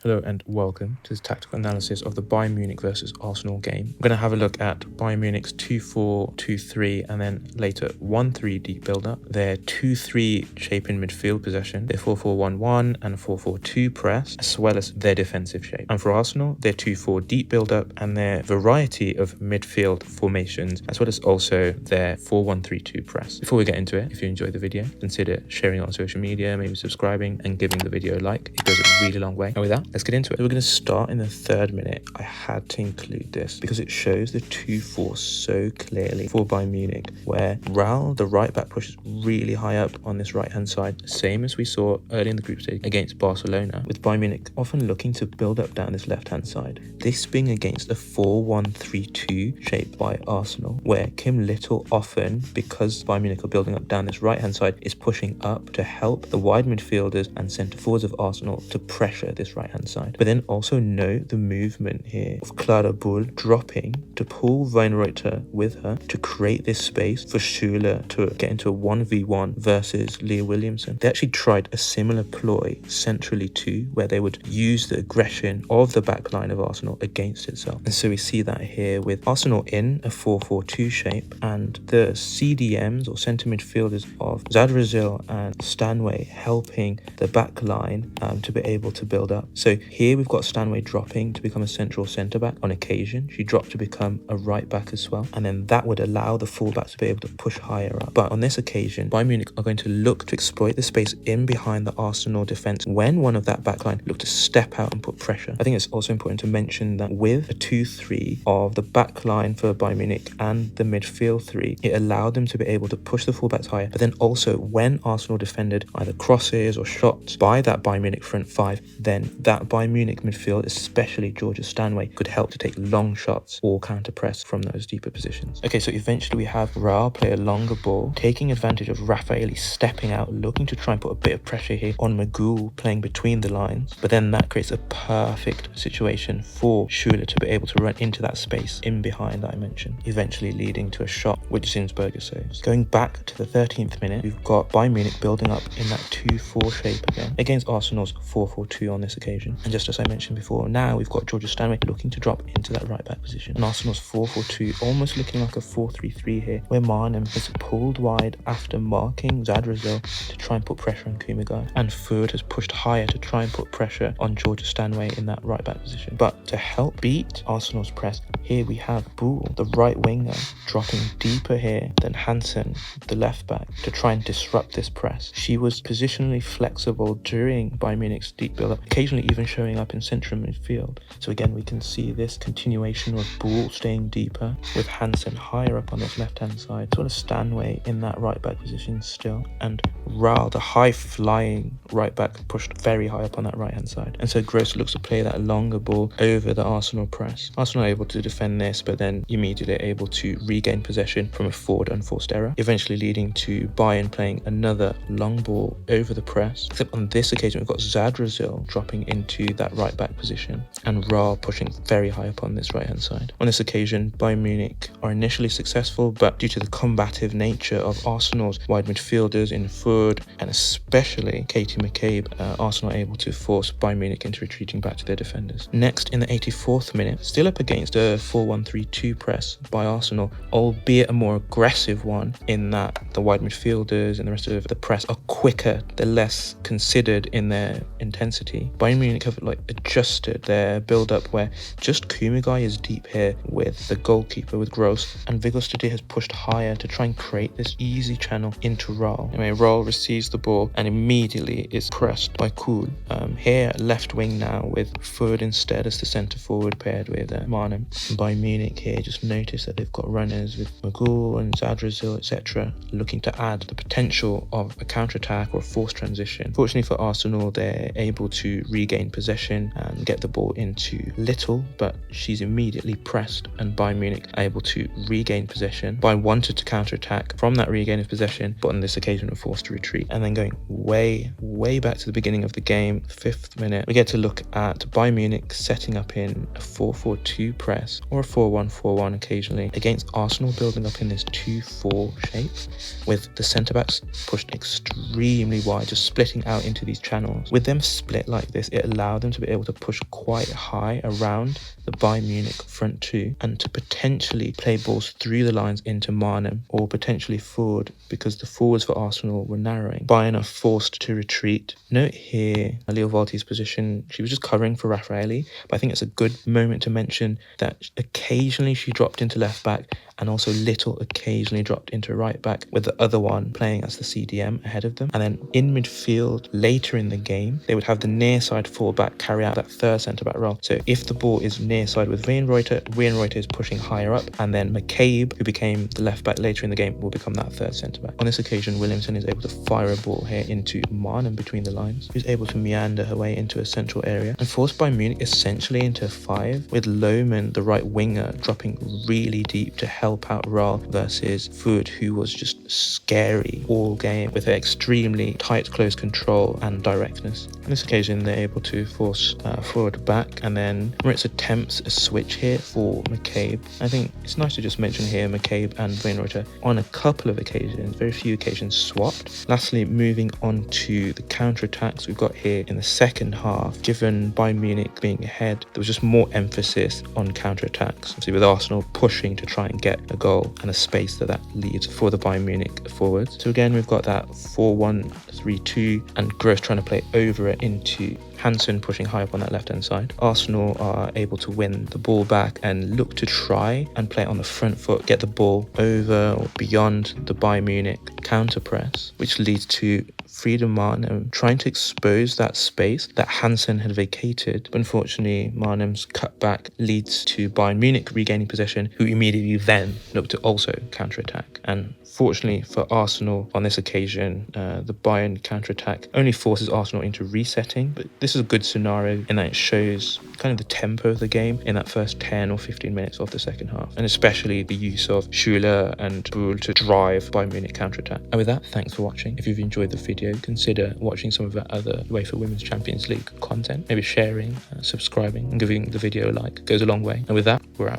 Hello and welcome to this tactical analysis of the Bayern Munich versus Arsenal game. I'm going to have a look at Bayern Munich's 2-4, 2-3 and then later 1-3 deep build-up, their 2-3 shape in midfield possession, their 4-4-1-1 and 4-4-2 press, as well as their defensive shape. And for Arsenal, their 2-4 deep build-up and their variety of midfield formations, as well as also their 4-1-3-2 press. Before we get into it, if you enjoyed the video, consider sharing it on social media, maybe subscribing and giving the video a like. It goes a really long way. And with that, let's get into it. So we're going to start in the 3rd minute. I had to include this because it shows the 2-4 so clearly for Bayern Munich, where Raul, the right back, pushes really high up on this right hand side, same as we saw early in the group stage against Barcelona, with Bayern Munich often looking to build up down this left hand side. This being against a 4-1-3-2 shape by Arsenal, where Kim Little often, because Bayern Munich are building up down this right hand side, is pushing up to help the wide midfielders and centre forwards of Arsenal to pressure this right hand side. But then also note the movement here of Clara Bull dropping to pull Weinreuter with her to create this space for Schüller to get into a 1v1 versus Leah Williamson. They actually tried a similar ploy centrally too, where they would use the aggression of the back line of Arsenal against itself. And so we see that here with Arsenal in a 4-4-2 shape and the CDMs or centre midfielders of Zadrazil and Stanway helping the back line to be able to build up. So here we've got Stanway dropping to become a central centre back on occasion. She dropped to become a right back as well, and then that would allow the fullbacks to be able to push higher up. But on this occasion, Bayern Munich are going to look to exploit the space in behind the Arsenal defence when one of that back line look to step out and put pressure. I think it's also important to mention that with a 2-3 of the back line for Bayern Munich and the midfield 3, it allowed them to be able to push the fullbacks higher, but then also when Arsenal defended either crosses or shots by that Bayern Munich front 5, then that Bayern Munich midfield, especially Georgia Stanway, could help to take long shots or counter press from those deeper positions. Okay, so eventually we have Raul play a longer ball, taking advantage of Raffaeli stepping out, looking to try and put a bit of pressure here on Magul playing between the lines, but then that creates a perfect situation for Schüller to be able to run into that space in behind that I mentioned, eventually leading to a shot which Zinsberger saves. Going back to the 13th minute, we've got Bayern Munich building up in that 2-4 shape again against Arsenal's 4-4-2 on this occasion. And just as I mentioned before, now we've got Georgia Stanway looking to drop into that right back position. And Arsenal's 4-4-2 almost looking like a 4-3-3 here, where Marnhem has pulled wide after marking Zadrazil to try and put pressure on Kumagai, and Fürth has pushed higher to try and put pressure on Georgia Stanway in that right back position. But to help beat Arsenal's press, here we have Bull, the right winger, dropping deeper here than Hansen, the left back, to try and disrupt this press. She was positionally flexible during Bayern Munich's deep build-up, occasionally even showing up in central midfield. So again, we can see this continuation of Bull staying deeper with Hansen higher up on this left-hand side, sort of Stanway in that right-back position still, and Raul, the high-flying right-back, pushed very high up on that right-hand side. And so Gross looks to play that longer ball over the Arsenal press. Arsenal are able to defend this, but then immediately able to regain possession from a forward unforced error, eventually leading to Bayern playing another long ball over the press, except on this occasion we've got Zadrazil dropping into that right back position and Raul pushing very high up on this right hand side. On this occasion, Bayern Munich are initially successful, but due to the combative nature of Arsenal's wide midfielders in Fürth and especially Katie McCabe, Arsenal are able to force Bayern Munich into retreating back to their defenders. Next, in the 84th minute, still up against a 4-1-3-2 press by Arsenal, albeit a more aggressive one in that the wide midfielders and the rest of the press are quicker, they're less considered in their intensity. Bayern Munich have adjusted their build-up where just Kumagai is deep here with the goalkeeper with Gross, and Vigostady has pushed higher to try and create this easy channel into Raul. Anyway, Raul receives the ball and immediately is pressed by Kuhl. Here left wing now with Fürth instead as the centre forward paired with Marnhem. Bayern Munich here just notice that they've got runners with Magul and Zadrazil, etc., looking to add the potential of a counter-attack or a forced transition. Fortunately for Arsenal, they're able to regain possession and get the ball into Little, but she's immediately pressed and Bayern Munich are able to regain possession. Bayern wanted to counter-attack from that regain of possession, but on this occasion were forced to retreat. And then going way back to the beginning of the game, 5th minute, we get to look at Bayern Munich setting up in a 4-4-2 press or a 4-1-4-1 occasionally against Arsenal, building up in this 2-4 shape with the centre-backs pushed extremely wide, just splitting out into these channels. With them split like this, it allow them to be able to push quite high around the Bayern Munich front two and to potentially play balls through the lines into Marnhem or potentially forward, because the forwards for Arsenal were narrowing. Bayern are forced to retreat. Note here Leo Valti's position, she was just covering for Raffaelli, but I think it's a good moment to mention that occasionally she dropped into left back and also Little occasionally dropped into right back, with the other one playing as the CDM ahead of them. And then in midfield later in the game, they would have the near side fullback carry out that third centre-back role. So if the ball is near side with Reuter is pushing higher up, and then McCabe, who became the left back later in the game, will become that third centre-back. On this occasion, Williamson is able to fire a ball here into Marnhem between the lines, who's able to meander her way into a central area and force Bayern Munich essentially into a 5, with Lohman, the right winger, dropping really deep to help out Raul versus Food, who was just scary all game with her extremely tight close control and directness. On this occasion, they're able to force forward back, and then Moritz attempts a switch here for McCabe. I think it's nice to just mention here McCabe and Reuter on a couple of occasions, very few occasions, swapped. Lastly, moving on to the counter-attacks we've got here in the second half. Given Bayern Munich being ahead, there was just more emphasis on counter-attacks, obviously with Arsenal pushing to try and get a goal and a space that leaves for the Bayern Munich forwards. So again, we've got that 4-1-3-2 and Gross trying to play over it into Hansen pushing high up on that left-hand side. Arsenal are able to win the ball back and look to try and play on the front foot, get the ball over or beyond the Bayern Munich counter press, which leads to Frida Marnhem trying to expose that space that Hansen had vacated. But unfortunately, Marnhem's cutback leads to Bayern Munich regaining possession, who immediately then look to also counter-attack. And fortunately for Arsenal on this occasion, the Bayern counter-attack only forces Arsenal into resetting. But this is a good scenario in that it shows kind of the tempo of the game in that first 10 or 15 minutes of the second half, and especially the use of Schüller and Bull to drive Bayern Munich counter-attack. And with that, thanks for watching. If you've enjoyed the video, consider watching some of our other UEFA Women's Champions League content, maybe sharing, subscribing and giving the video a like. It goes a long way. And with that, we're out.